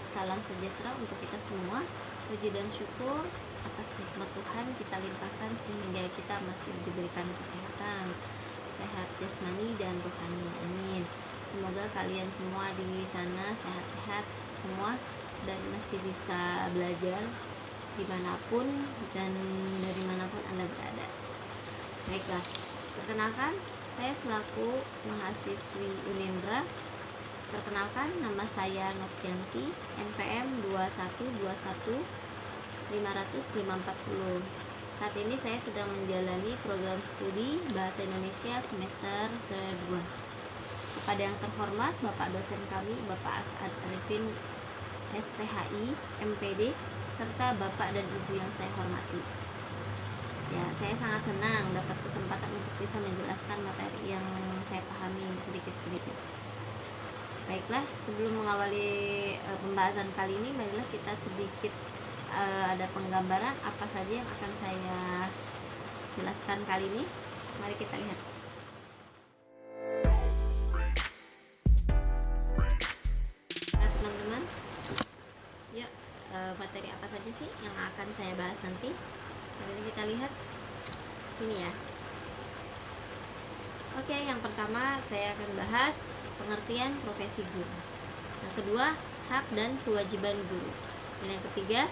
Salam sejahtera untuk kita semua. Puji dan syukur atas nikmat Tuhan kita limpahkan sehingga kita masih diberikan kesehatan, sehat jasmani dan rohani. Amin. Semoga kalian semua di sana sehat-sehat semua dan masih bisa belajar dimanapun dan dari manapun Anda berada. Baiklah, perkenalkan, saya selaku mahasiswi Unindra. Perkenalkan, nama saya Novianti, NPM 2121540. Saat ini saya sedang menjalani program studi Bahasa Indonesia semester kedua. Kepada yang terhormat Bapak dosen kami, Bapak As'ad Arifin, STHI, MPD, serta Bapak dan Ibu yang saya hormati. Ya, saya sangat senang dapat kesempatan untuk bisa menjelaskan materi yang saya pahami sedikit-sedikit. Baiklah, sebelum mengawali pembahasan kali ini, marilah kita sedikit ada penggambaran apa saja yang akan saya jelaskan kali ini. Mari kita lihat. Nah, teman-teman, yuk, materi apa saja sih yang akan saya bahas nanti? Mari kita lihat sini ya. Oke, yang pertama saya akan bahas pengertian profesi guru. Yang kedua, hak dan kewajiban guru. Dan yang ketiga,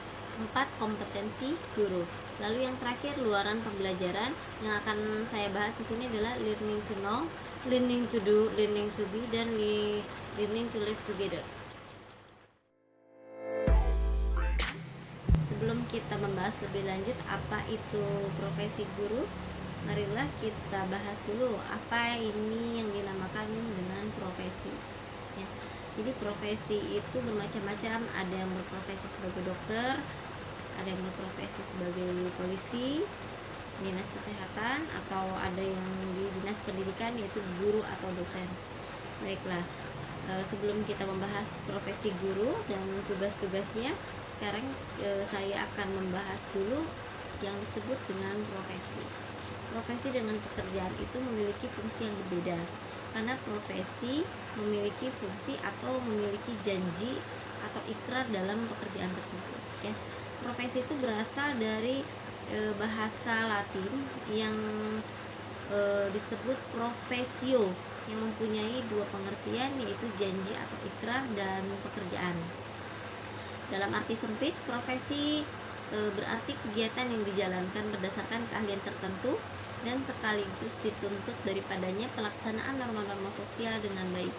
4 kompetensi guru. Lalu yang terakhir, luaran pembelajaran. Yang akan saya bahas di sini adalah learning to know, learning to do, learning to be, dan learning to live together. Sebelum kita membahas lebih lanjut apa itu profesi guru, marilah kita bahas dulu apa ini yang dinamakan dengan profesi ya. Jadi profesi itu bermacam-macam, ada yang berprofesi sebagai dokter, ada yang berprofesi sebagai polisi, dinas kesehatan, atau ada yang di dinas pendidikan yaitu guru atau dosen. Baiklah, sebelum kita membahas profesi guru dan tugas-tugasnya, sekarang saya akan membahas dulu yang disebut dengan profesi. Profesi dengan pekerjaan itu memiliki fungsi yang berbeda, karena profesi memiliki fungsi atau memiliki janji atau ikrar dalam pekerjaan tersebut ya. Profesi itu berasal dari bahasa Latin yang disebut profesio, yang mempunyai 2 pengertian, yaitu janji atau ikrar dan pekerjaan. Dalam arti sempit, profesi berarti kegiatan yang dijalankan berdasarkan keahlian tertentu dan sekaligus dituntut daripadanya pelaksanaan norma-norma sosial dengan baik.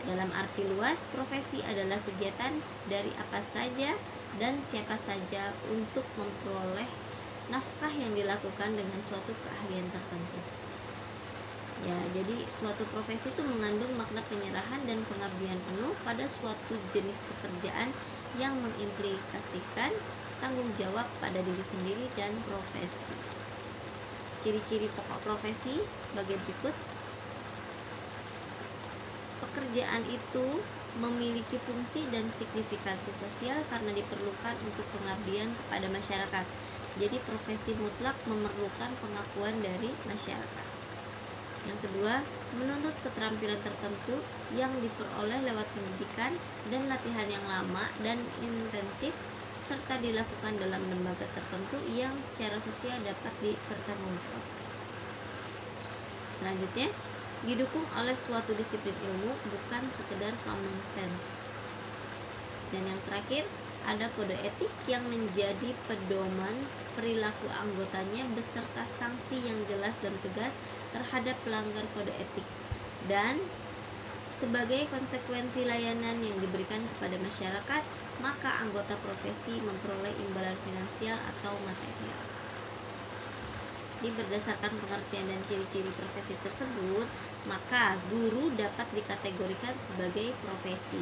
Dalam arti luas, profesi adalah kegiatan dari apa saja dan siapa saja untuk memperoleh nafkah yang dilakukan dengan suatu keahlian tertentu. Ya, jadi suatu profesi itu mengandung makna penyerahan dan pengabdian penuh pada suatu jenis pekerjaan yang mengimplikasikan tanggung jawab pada diri sendiri dan profesi. Ciri-ciri pokok profesi sebagai berikut. Pekerjaan itu memiliki fungsi dan signifikansi sosial karena diperlukan untuk pengabdian kepada masyarakat. Jadi profesi mutlak memerlukan pengakuan dari masyarakat. Yang kedua, menuntut keterampilan tertentu yang diperoleh lewat pendidikan dan latihan yang lama dan intensif, serta dilakukan dalam lembaga tertentu yang secara sosial dapat dipertanggungjawabkan. Selanjutnya, didukung oleh suatu disiplin ilmu, bukan sekedar common sense. Dan yang terakhir, ada kode etik yang menjadi pedoman perilaku anggotanya beserta sanksi yang jelas dan tegas terhadap pelanggar kode etik, dan sebagai konsekuensi layanan yang diberikan kepada masyarakat, maka anggota profesi memperoleh imbalan finansial atau material. Jadi berdasarkan pengertian dan ciri-ciri profesi tersebut, maka guru dapat dikategorikan sebagai profesi.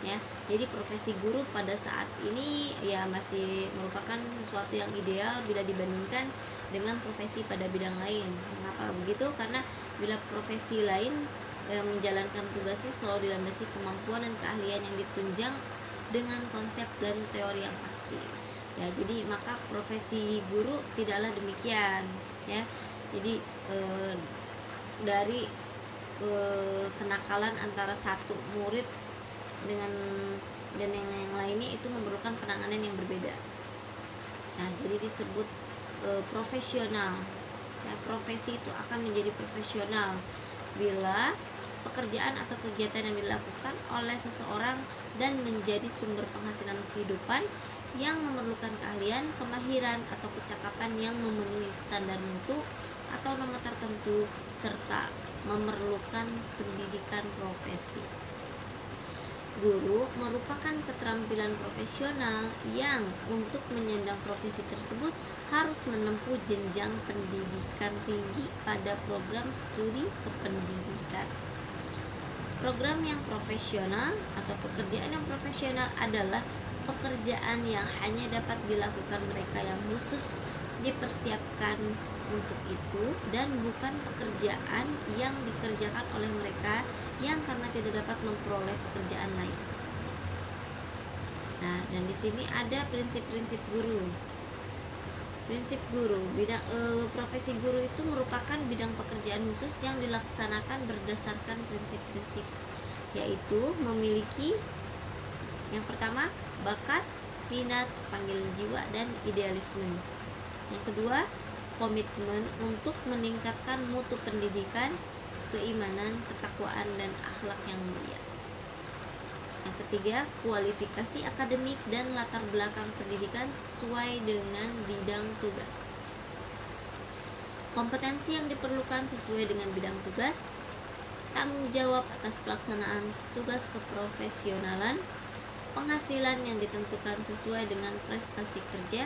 Ya, jadi profesi guru pada saat ini ya masih merupakan sesuatu yang ideal bila dibandingkan dengan profesi pada bidang lain. Mengapa begitu? Karena bila profesi lain menjalankan tugasnya selalu dilandasi kemampuan dan keahlian yang ditunjang dengan konsep dan teori yang pasti. Ya, jadi maka profesi guru tidaklah demikian. Ya, jadi dari kenakalan antara satu murid dengan dan yang lainnya itu memerlukan penanganan yang berbeda. Nah, jadi disebut profesional. Ya, profesi itu akan menjadi profesional bila pekerjaan atau kegiatan yang dilakukan oleh seseorang dan menjadi sumber penghasilan kehidupan yang memerlukan keahlian, kemahiran, atau kecakapan yang memenuhi standar mutu atau nomor tertentu serta memerlukan pendidikan profesi. Guru merupakan keterampilan profesional yang untuk menyandang profesi tersebut harus menempuh jenjang pendidikan tinggi pada program studi kependidikan. Program yang profesional atau pekerjaan yang profesional adalah pekerjaan yang hanya dapat dilakukan mereka yang khusus dipersiapkan untuk itu dan bukan pekerjaan yang dikerjakan oleh mereka yang karena tidak dapat memperoleh pekerjaan lain. Nah, dan di sini ada prinsip-prinsip guru. Prinsip guru, profesi guru itu merupakan bidang pekerjaan khusus yang dilaksanakan berdasarkan prinsip-prinsip, yaitu memiliki yang pertama, bakat, minat, panggilan jiwa, dan idealisme. Yang kedua, komitmen untuk meningkatkan mutu pendidikan, keimanan, ketakwaan, dan akhlak yang mulia. Yang ketiga, kualifikasi akademik dan latar belakang pendidikan sesuai dengan bidang tugas. Kompetensi yang diperlukan sesuai dengan bidang tugas, tanggung jawab atas pelaksanaan tugas keprofesionalan, penghasilan yang ditentukan sesuai dengan prestasi kerja,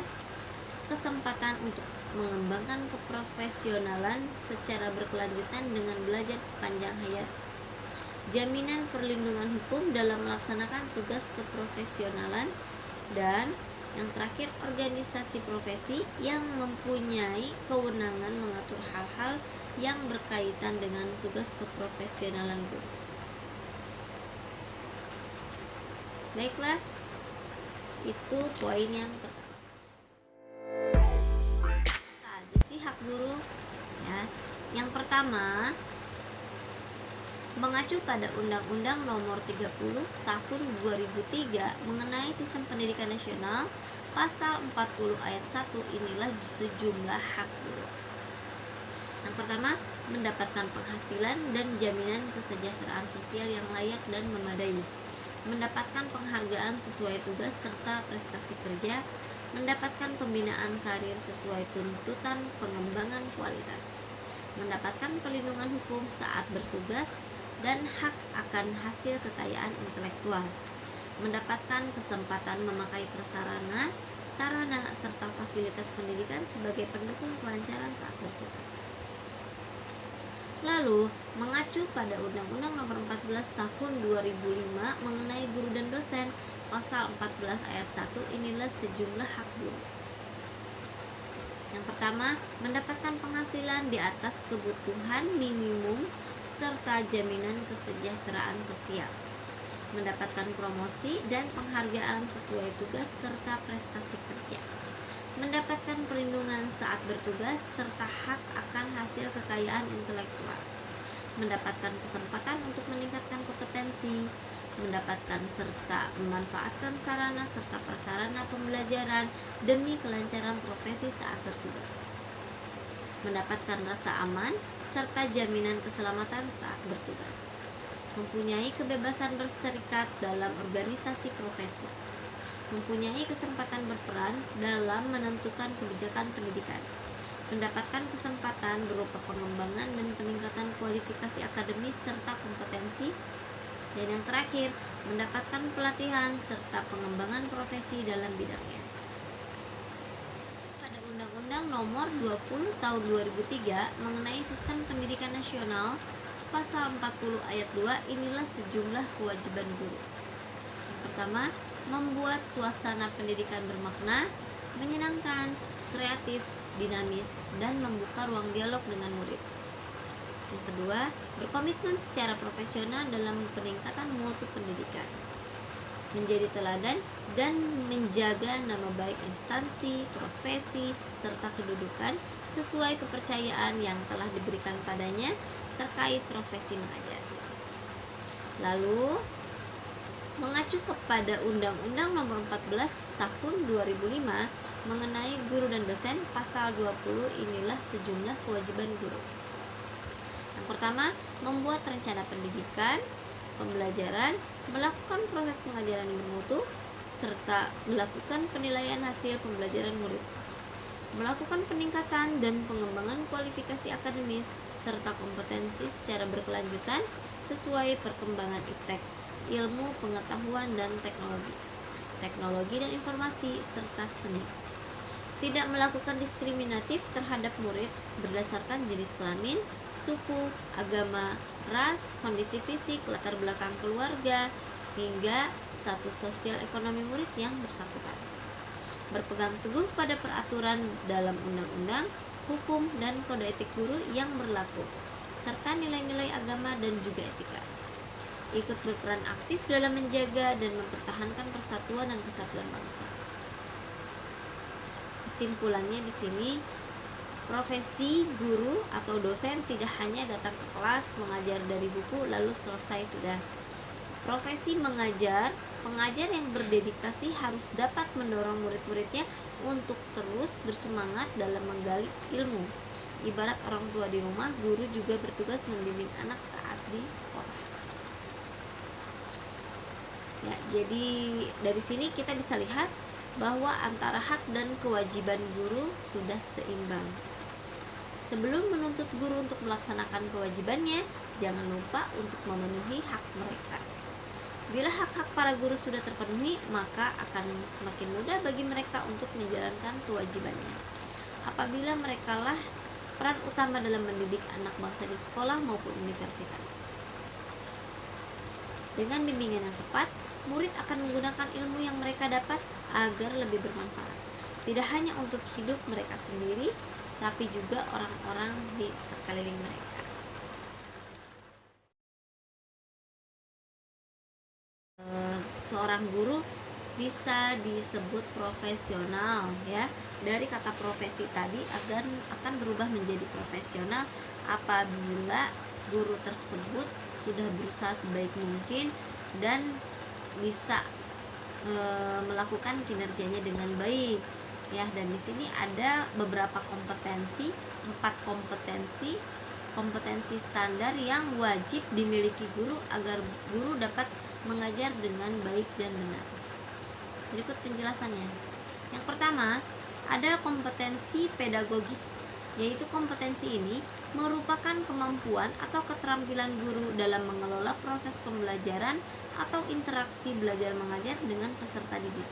kesempatan untuk mengembangkan keprofesionalan secara berkelanjutan dengan belajar sepanjang hayat, jaminan perlindungan hukum dalam melaksanakan tugas keprofesionalan, dan yang terakhir, organisasi profesi yang mempunyai kewenangan mengatur hal-hal yang berkaitan dengan tugas keprofesionalan guru. Baiklah, itu poin yang pertama. Saja sih hak guru ya. Yang pertama, mengacu pada Undang-Undang Nomor 30 Tahun 2003 mengenai Sistem Pendidikan Nasional, Pasal 40 Ayat 1, inilah sejumlah hak guru. Yang pertama, mendapatkan penghasilan dan jaminan kesejahteraan sosial yang layak dan memadai, mendapatkan penghargaan sesuai tugas serta prestasi kerja, mendapatkan pembinaan karir sesuai tuntutan pengembangan kualitas, mendapatkan perlindungan hukum saat bertugas, dan hak akan hasil kekayaan intelektual, mendapatkan kesempatan memakai prasarana, sarana, serta fasilitas pendidikan sebagai pendukung kelancaran saat bertugas. Lalu, mengacu pada Undang-Undang Nomor 14 Tahun 2005 mengenai guru dan dosen, Pasal 14 Ayat 1, inilah sejumlah hak guru. Yang pertama, mendapatkan penghasilan di atas kebutuhan minimum serta jaminan kesejahteraan sosial, mendapatkan promosi dan penghargaan sesuai tugas serta prestasi kerja, mendapatkan perlindungan saat bertugas serta hak akan hasil kekayaan intelektual, mendapatkan kesempatan untuk meningkatkan kompetensi, mendapatkan serta memanfaatkan sarana serta prasarana pembelajaran demi kelancaran profesi saat bertugas, mendapatkan rasa aman serta jaminan keselamatan saat bertugas, mempunyai kebebasan berserikat dalam organisasi profesi, mempunyai kesempatan berperan dalam menentukan kebijakan pendidikan, mendapatkan kesempatan berupa pengembangan dan peningkatan kualifikasi akademis serta kompetensi, dan yang terakhir, mendapatkan pelatihan serta pengembangan profesi dalam bidangnya. Undang-Undang Nomor 20 Tahun 2003 mengenai Sistem Pendidikan Nasional, Pasal 40 Ayat 2, inilah sejumlah kewajiban guru. Yang pertama, membuat suasana pendidikan bermakna, menyenangkan, kreatif, dinamis, dan membuka ruang dialog dengan murid. Yang kedua, berkomitmen secara profesional dalam peningkatan mutu pendidikan, menjadi teladan dan menjaga nama baik instansi, profesi, serta kedudukan sesuai kepercayaan yang telah diberikan padanya terkait profesi mengajar. Lalu, mengacu mengacu kepada Undang-Undang Nomor 14 Tahun 2005 mengenai guru dan dosen, pasal 20, inilah sejumlah kewajiban guru. Yang pertama, membuat rencana pendidikan, pembelajaran, melakukan proses pengajaran yang bermutu, serta melakukan penilaian hasil pembelajaran murid, melakukan peningkatan dan pengembangan kualifikasi akademis serta kompetensi secara berkelanjutan sesuai perkembangan iptek, ilmu pengetahuan dan teknologi dan informasi serta seni. Tidak melakukan diskriminatif terhadap murid berdasarkan jenis kelamin, suku, agama, ras, kondisi fisik, latar belakang keluarga, hingga status sosial ekonomi murid yang bersangkutan. Berpegang teguh pada peraturan dalam undang-undang, hukum, dan kode etik guru yang berlaku, serta nilai-nilai agama dan juga etika. Ikut berperan aktif dalam menjaga dan mempertahankan persatuan dan kesatuan bangsa. Kesimpulannya di sini, profesi guru atau dosen tidak hanya datang ke kelas mengajar dari buku lalu selesai sudah. Profesi pengajar yang berdedikasi harus dapat mendorong murid-muridnya untuk terus bersemangat dalam menggali ilmu. Ibarat orang tua di rumah, guru juga bertugas membimbing anak saat di sekolah. Ya, jadi dari sini kita bisa lihat bahwa antara hak dan kewajiban guru sudah seimbang. Sebelum menuntut guru untuk melaksanakan kewajibannya, jangan lupa untuk memenuhi hak mereka. Bila hak-hak para guru sudah terpenuhi, maka akan semakin mudah bagi mereka untuk menjalankan kewajibannya. Apabila merekalah peran utama dalam mendidik anak bangsa di sekolah maupun universitas. Dengan bimbingan yang tepat, murid akan menggunakan ilmu yang mereka dapat agar lebih bermanfaat. Tidak hanya untuk hidup mereka sendiri, tapi juga orang-orang di sekeliling mereka. Seorang guru bisa disebut profesional, ya. Dari kata profesi tadi akan berubah menjadi profesional apabila guru tersebut sudah berusaha sebaik mungkin dan bisa melakukan kinerjanya dengan baik, ya. Dan di sini ada beberapa kompetensi, 4 kompetensi standar yang wajib dimiliki guru agar guru dapat mengajar dengan baik dan benar. Berikut penjelasannya. Yang pertama, ada kompetensi pedagogik, yaitu kompetensi ini merupakan kemampuan atau keterampilan guru dalam mengelola proses pembelajaran atau interaksi belajar mengajar dengan peserta didik.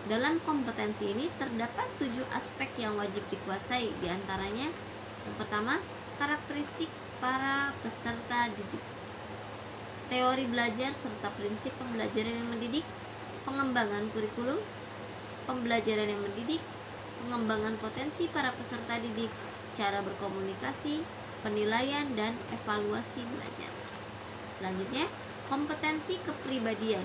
Dalam kompetensi ini terdapat 7 aspek yang wajib dikuasai, diantaranya yang pertama, karakteristik para peserta didik, teori belajar serta prinsip pembelajaran yang mendidik, pengembangan kurikulum, pembelajaran yang mendidik, pengembangan potensi para peserta didik, cara berkomunikasi, penilaian, dan evaluasi belajar. Selanjutnya, kompetensi kepribadian.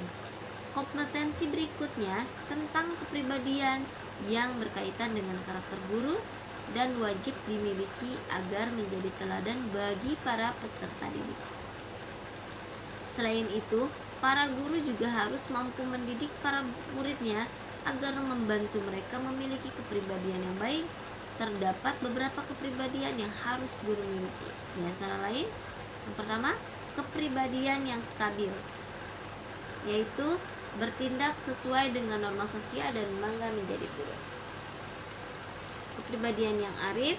Kompetensi berikutnya tentang kepribadian yang berkaitan dengan karakter guru dan wajib dimiliki agar menjadi teladan bagi para peserta didik. Selain itu, para guru juga harus mampu mendidik para muridnya agar membantu mereka memiliki kepribadian yang baik. Terdapat beberapa kepribadian yang harus guru miliki, di antara lain, yang pertama, kepribadian yang stabil, yaitu bertindak sesuai dengan norma sosial dan bangga menjadi guru. Kepribadian yang arif,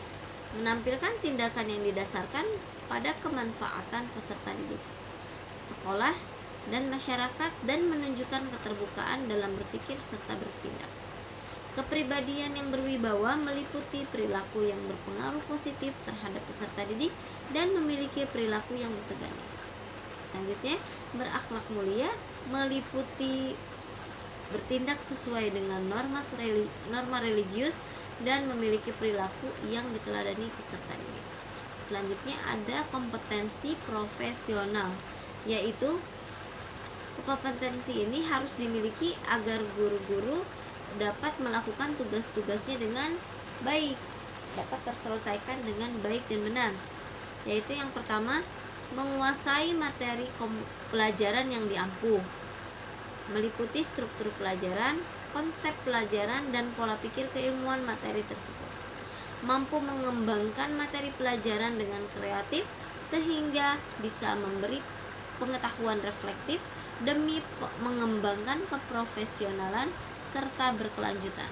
menampilkan tindakan yang didasarkan pada kemanfaatan peserta didik, sekolah, dan masyarakat, dan menunjukkan keterbukaan dalam berpikir serta bertindak. Kepribadian yang berwibawa meliputi perilaku yang berpengaruh positif terhadap peserta didik dan memiliki perilaku yang disegani. Selanjutnya, berakhlak mulia meliputi bertindak sesuai dengan norma religius dan memiliki perilaku yang diteladani peserta didik. Selanjutnya ada kompetensi profesional, yaitu kompetensi ini harus dimiliki agar guru-guru dapat melakukan tugas-tugasnya dengan baik, dapat terselesaikan dengan baik dan benar. Yaitu yang pertama, menguasai materi pelajaran yang diampu, meliputi struktur pelajaran, konsep pelajaran, dan pola pikir keilmuan materi tersebut. Mampu mengembangkan materi pelajaran dengan kreatif sehingga bisa memberi pengetahuan reflektif demi mengembangkan keprofesionalan serta berkelanjutan.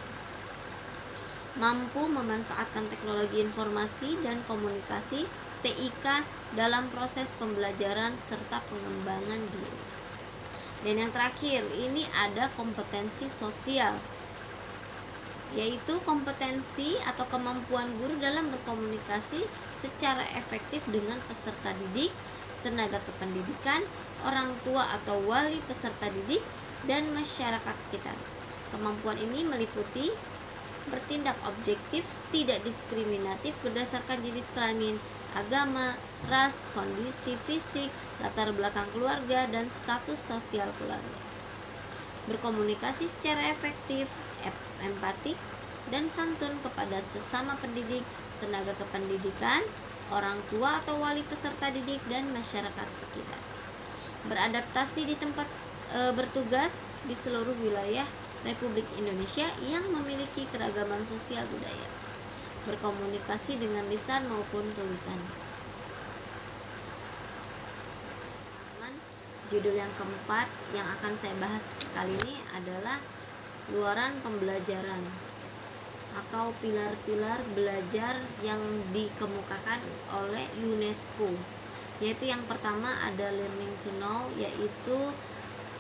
Mampu memanfaatkan teknologi informasi dan komunikasi TIK dalam proses pembelajaran serta pengembangan diri. Dan yang terakhir, ini ada kompetensi sosial, yaitu kompetensi atau kemampuan guru dalam berkomunikasi secara efektif dengan peserta didik, tenaga kependidikan, orang tua atau wali peserta didik, dan masyarakat sekitar. Kemampuan ini meliputi bertindak objektif, tidak diskriminatif berdasarkan jenis kelamin, agama, ras, kondisi fisik, latar belakang keluarga, dan status sosial keluarga. Berkomunikasi secara efektif, empatik, dan santun kepada sesama pendidik, tenaga kependidikan, orang tua atau wali peserta didik, dan masyarakat sekitar. Beradaptasi di tempat bertugas di seluruh wilayah Republik Indonesia yang memiliki keragaman sosial budaya. Berkomunikasi dengan lisan maupun tulisan. Judul yang keempat yang akan saya bahas kali ini adalah luaran pembelajaran atau pilar-pilar belajar yang dikemukakan oleh UNESCO. Yaitu yang pertama ada learning to know, yaitu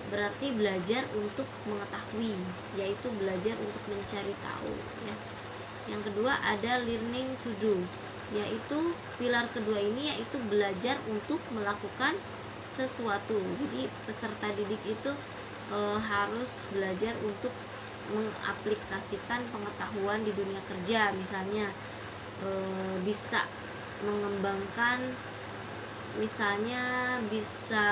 berarti belajar untuk mengetahui, yaitu belajar untuk mencari tahu, ya. Yang kedua ada learning to do, yaitu pilar kedua ini yaitu belajar untuk melakukan sesuatu. Jadi peserta didik itu harus belajar untuk mengaplikasikan pengetahuan di dunia kerja, misalnya bisa mengembangkan, misalnya bisa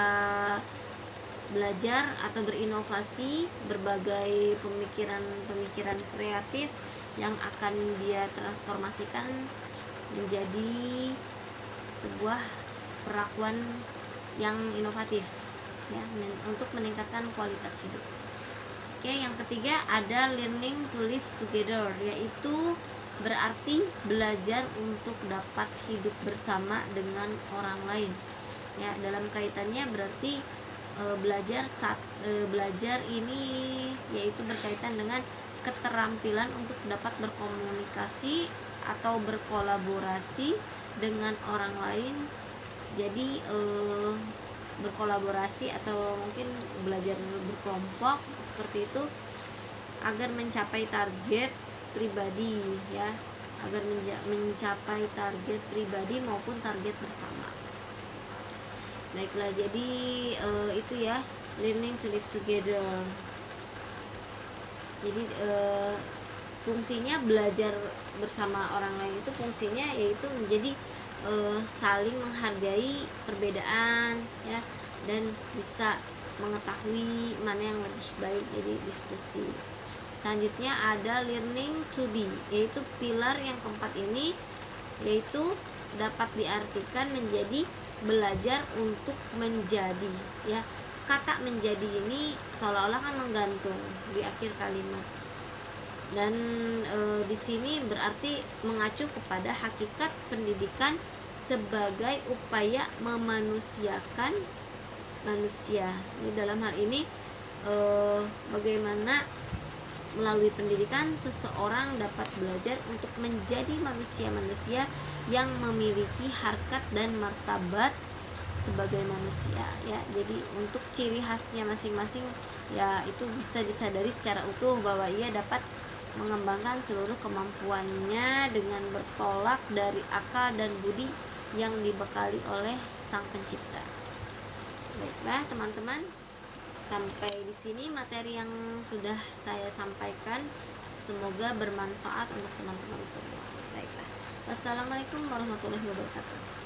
belajar atau berinovasi berbagai pemikiran kreatif yang akan dia transformasikan menjadi sebuah perlakuan yang inovatif, ya, untuk meningkatkan kualitas hidup. Oke, yang ketiga ada learning to live together, yaitu berarti belajar untuk dapat hidup bersama dengan orang lain, ya. Dalam kaitannya berarti belajar ini yaitu berkaitan dengan keterampilan untuk dapat berkomunikasi atau berkolaborasi dengan orang lain. Jadi berkolaborasi atau mungkin belajar berkelompok seperti itu agar mencapai target pribadi, ya, agar mencapai target pribadi maupun target bersama. Baiklah, jadi itu ya, learning to live together. Jadi fungsinya belajar bersama orang lain itu fungsinya yaitu menjadi saling menghargai perbedaan, ya, dan bisa mengetahui mana yang lebih baik, jadi diskusi. Selanjutnya ada learning to be, yaitu pilar yang keempat ini yaitu dapat diartikan menjadi belajar untuk menjadi, ya. Kata menjadi ini seolah-olah kan menggantung di akhir kalimat, dan di sini berarti mengacu kepada hakikat pendidikan sebagai upaya memanusiakan manusia. Ini dalam hal ini bagaimana melalui pendidikan seseorang dapat belajar untuk menjadi manusia-manusia yang memiliki harkat dan martabat sebagai manusia, ya. Jadi untuk ciri khasnya masing-masing, ya, itu bisa disadari secara utuh bahwa ia dapat mengembangkan seluruh kemampuannya dengan bertolak dari akal dan budi yang dibekali oleh Sang Pencipta. Baiklah teman-teman, sampai di sini materi yang sudah saya sampaikan. Semoga bermanfaat untuk teman-teman semua. Baiklah. Wassalamualaikum warahmatullahi wabarakatuh.